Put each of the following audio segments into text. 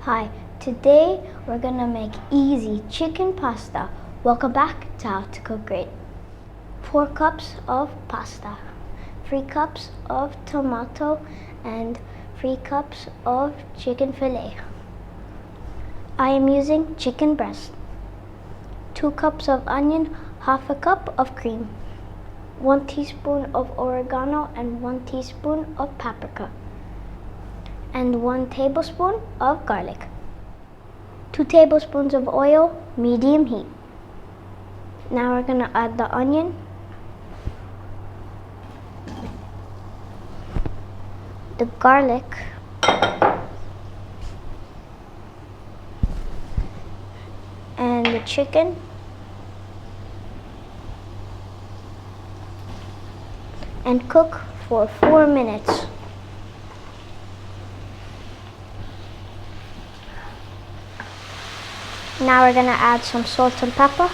Hi, today we're gonna make easy chicken pasta. Welcome back to How to Cook Great. 4 cups of pasta, 3 cups of tomato, and 3 cups of chicken fillet. I am using chicken breast. 2 cups of onion, half a cup of cream, 1 teaspoon of oregano and 1 teaspoon of paprika, and 1 tablespoon of garlic. 2 tablespoons of oil, medium heat. Now we're gonna add the onion, the garlic, and the chicken, and cook for 4 minutes. Now we're gonna add some salt and pepper,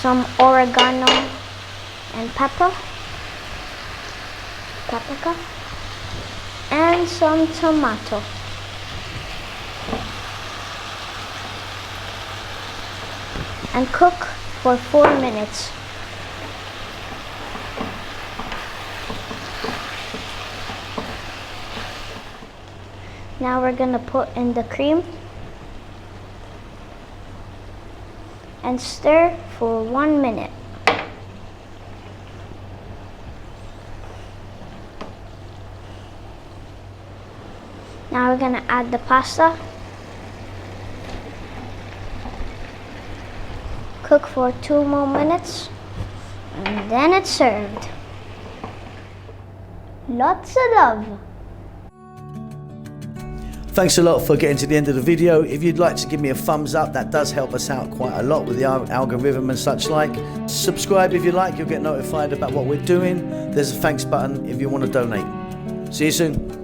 some oregano and paprika, and some tomato. And cook for 4 minutes. Now we're gonna put in the cream and stir for 1 minute. Now we're gonna add the pasta. Cook for 2 more minutes, and then it's served. Lots of love. Thanks a lot for getting to the end of the video. If you'd like to give me a thumbs up, that does help us out quite a lot with the algorithm and such like. Subscribe if you like, you'll get notified about what we're doing. There's a thanks button if you want to donate. See you soon.